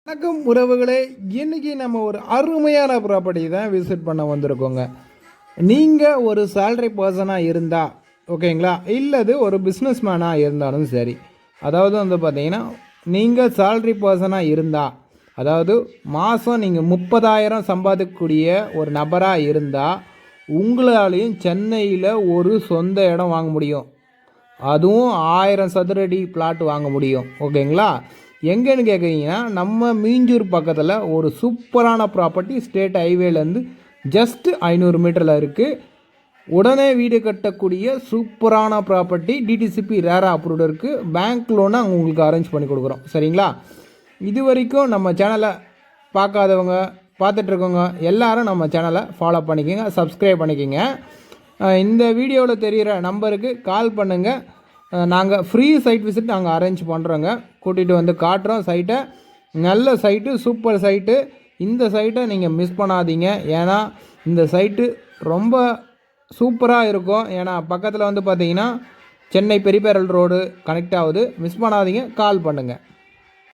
வணக்கம் உறவுகளே, இன்றைக்கி நம்ம ஒரு அருமையான ப்ராப்பர்ட்டி தான் விசிட் பண்ண வந்திருக்கோங்க. நீங்கள் ஒரு சேலரி பர்சனாக இருந்தால் ஓகேங்களா, இல்லது ஒரு பிஸ்னஸ் மேனாக இருந்தாலும் சரி. அதாவது வந்து பார்த்தீங்கன்னா, நீங்கள் சேலரி பர்சனாக இருந்தால், அதாவது மாதம் நீங்கள் 30,000 சம்பாதிக்கக்கூடிய ஒரு நபராக இருந்தால், உங்களாலையும் சென்னையில் ஒரு சொந்த இடம் வாங்க முடியும். அதுவும் 1000 சதுரடி பிளாட் வாங்க முடியும். ஓகேங்களா, எங்கேன்னு கேட்குறீங்கன்னா, நம்ம மீஞ்சூர் பக்கத்தில் ஒரு சூப்பரான ப்ராப்பர்ட்டி ஸ்டேட் ஹைவேலேருந்து ஜஸ்ட் 500 மீட்டரில் இருக்குது. உடனே வீடு கட்டக்கூடிய சூப்பரான ப்ராப்பர்ட்டி. டிடிசிபி ரேரா அப்ரூவ்டு இருக்குது. பேங்க் லோனை உங்களுக்கு அரேஞ்ச் பண்ணி கொடுக்குறோம். சரிங்களா, இது வரைக்கும் நம்ம சேனலை பார்க்காதவங்க, பார்த்துட்ருக்கோங்க எல்லோரும் நம்ம சேனலை ஃபாலோ பண்ணிக்கோங்க, சப்ஸ்கிரைப் பண்ணிக்கோங்க. இந்த வீடியோவில் தெரிகிற நம்பருக்கு கால் பண்ணுங்கள். நாங்கள் ஃப்ரீ சைட் விசிட் நாங்கள் அரேஞ்ச் பண்ணுறோங்க. கூட்டிகிட்டு வந்து காட்டுறோம் சைட்டை. நல்ல சைட்டு, சூப்பர் சைட்டு. இந்த சைட்டை நீங்கள் மிஸ் பண்ணாதீங்க. ஏன்னா இந்த சைட்டு ரொம்ப சூப்பராக இருக்கும். ஏன்னா பக்கத்தில் வந்து பார்த்தீங்கன்னா சென்னை பெரியபேரல் ரோடு கனெக்ட் ஆகுது. மிஸ் பண்ணாதீங்க, கால் பண்ணுங்கள்.